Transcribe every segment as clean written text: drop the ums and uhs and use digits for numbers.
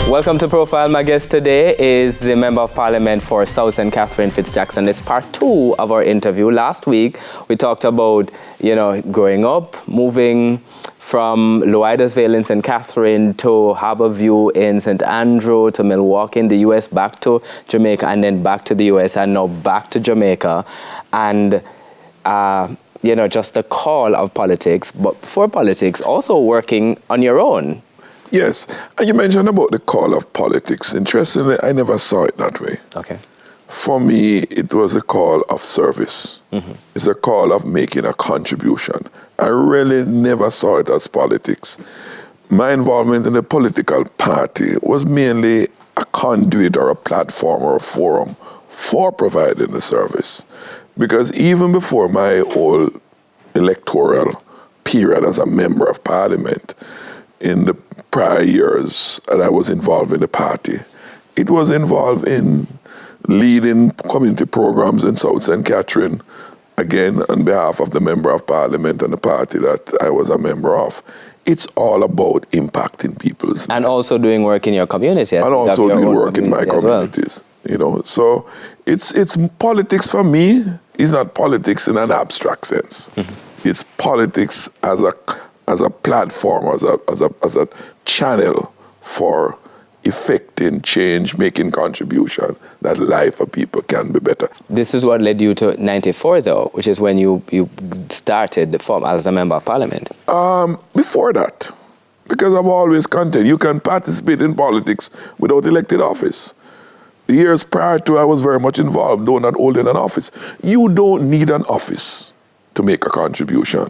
Welcome to Profile. My guest today is the Member of Parliament for South St. Catherine, Fitz. This is part 2 of our interview. Last week, we talked about, growing up, moving from Loidersville in St. Catherine to Harborview in St. Andrew to Milwaukee in the U.S., back to Jamaica, and then back to the U.S., and now back to Jamaica. And, just the call of politics, but for politics, also working on your own. Yes, and you mentioned about the call of politics. Interestingly, I never saw it that way. Okay. For me, it was a call of service. Mm-hmm. It's a call of making a contribution. I really never saw it as politics. My involvement in the political party was mainly a conduit or a platform or a forum for providing the service. Because even before my whole electoral period as a member of parliament, in the prior years that I was involved in the party, it was involved in leading community programs in South St. Catherine, again, on behalf of the Member of Parliament and the party that I was a member of. It's all about impacting people's and also doing work in your community. And also doing work in my communities. Well. So it's politics for me is not politics in an abstract sense. Mm-hmm. It's politics as a platform, as a channel for effecting change, making contribution, that life of people can be better. This is what led you to 94, though, which is when you started the form as a member of parliament. Before that, because I've always contended, you can participate in politics without elected office. The years prior to, I was very much involved, though not holding an office. You don't need an office to make a contribution.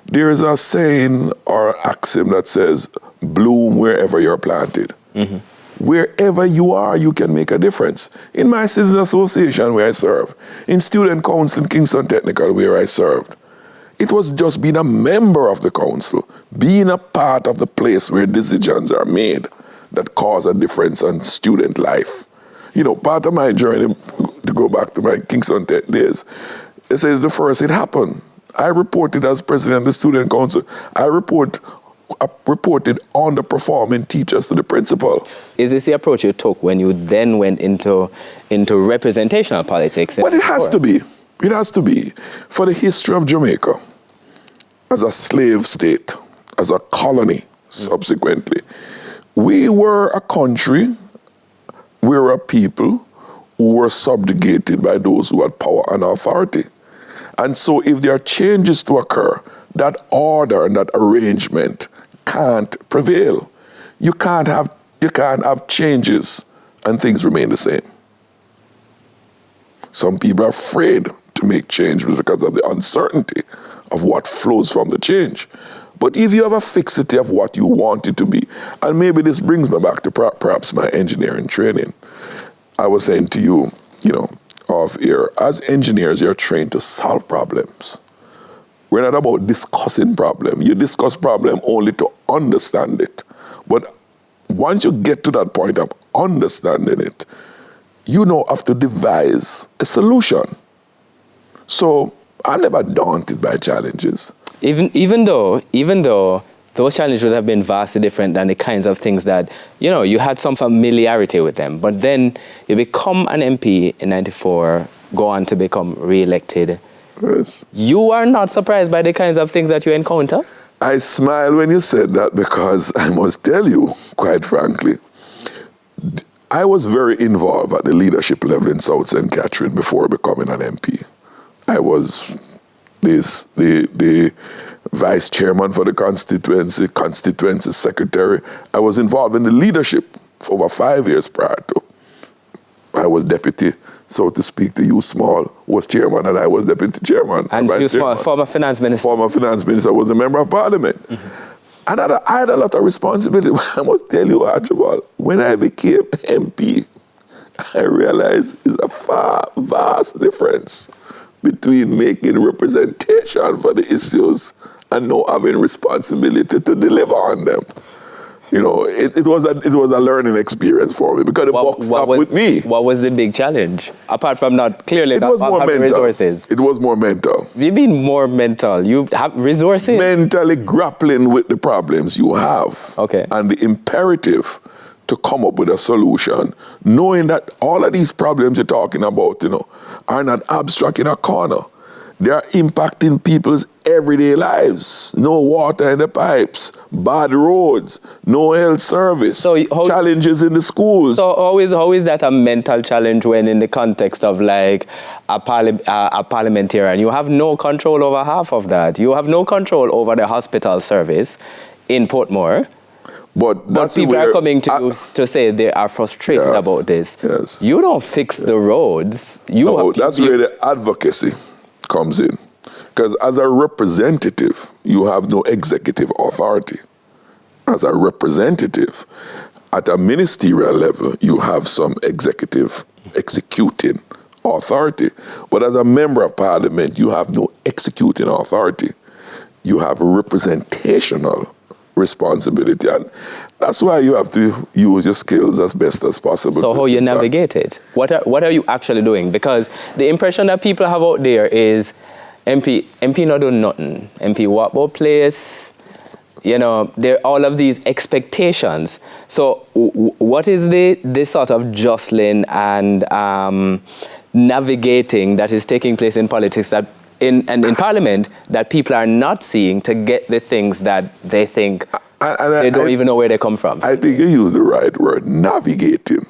There is a saying or axiom that says, bloom wherever you're planted. Mm-hmm. Wherever you are, you can make a difference. In my citizen association where I serve, in student council in Kingston Technical where I served, it was just being a member of the council, being a part of the place where decisions are made that cause a difference in student life. Part of my journey, to go back to my Kingston Tech days, it says the first it happened. I reported as president of the student council. I reported underperforming teachers to the principal. Is this the approach you took when you then went into representational politics? But it has to be. It has to be. For the history of Jamaica, as a slave state, as a colony subsequently, we were a country, we were a people who were subjugated by those who had power and authority. And so if there are changes to occur, that order and that arrangement can't prevail. You can't have changes and things remain the same. Some people are afraid to make change because of the uncertainty of what flows from the change. But if you have a fixity of what you want it to be, and maybe this brings me back to perhaps my engineering training. I was saying to you, off air, as engineers, you're trained to solve problems. We're not about discussing problem. You discuss problem only to understand it. But once you get to that point of understanding it, you have to devise a solution. So I'm never daunted by challenges. Even though those challenges would have been vastly different than the kinds of things that, you had some familiarity with them. But then you become an MP in 94, go on to become re-elected. Yes. You are not surprised by the kinds of things that you encounter? I smile when you said that because I must tell you, quite frankly, I was very involved at the leadership level in South St. Catherine before becoming an MP. I was the vice chairman for the constituency secretary. I was involved in the leadership for over 5 years prior to. I was deputy, so to speak, to you Small was chairman and I was deputy chairman. And you Small, former finance minister. Former finance minister, was a member of parliament. Mm-hmm. And I had a lot of responsibility. I must tell you, Archibald, when I became MP, I realized it's a vast difference between making representation for the issues and not having responsibility to deliver on them. it was a learning experience for me because the buck stopped with me. What was the big challenge? Apart from not having resources. It was more mental. You mean more mental? You have resources? Mentally grappling with the problems you have. Okay. And the imperative to come up with a solution, knowing that all of these problems you're talking about, are not abstract in a corner. They are impacting people's everyday lives. No water in the pipes, bad roads, no health service, challenges in the schools. So how is that a mental challenge when in the context of like a parliamentarian? You have no control over half of that. You have no control over the hospital service in Portmore. But people are coming to you to say they are frustrated about this. Yes. You don't fix the roads. That's where the advocacy comes in. Because as a representative, you have no executive authority. As a representative, at a ministerial level, you have some executive executing authority. But as a member of parliament, you have no executing authority. You have representational responsibility, and that's why you have to use your skills as best as possible. So how you navigate it? What are you actually doing? Because the impression that people have out there is MP not doing nothing. MP walk about place, there are all of these expectations. So what is the sort of jostling and navigating that is taking place in politics that in Parliament that people are not seeing to get the things that they think they don't even know where they come from? I think you use the right word, navigating.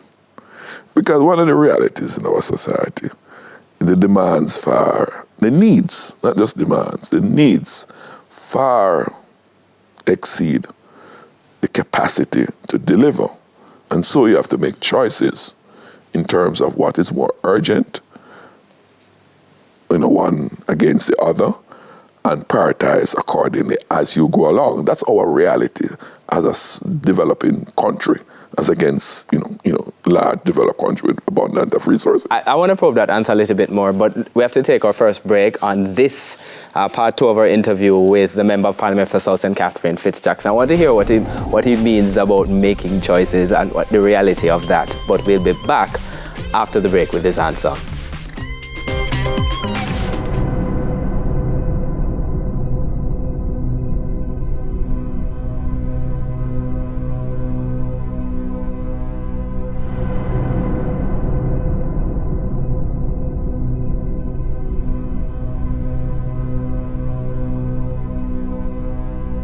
Because one of the realities in our society, the demands far, the needs, not just demands, the needs far exceed the capacity to deliver. And so you have to make choices in terms of what is more urgent, one against the other, and prioritize accordingly as you go along. That's our reality as a developing country, as against large developed country with abundant of resources. I want to probe that answer a little bit more, but we have to take our first break on this part 2 of our interview with the Member of Parliament for South St. Catherine, Fitz Jackson. I want to hear what he means about making choices and what the reality of that. But we'll be back after the break with this answer.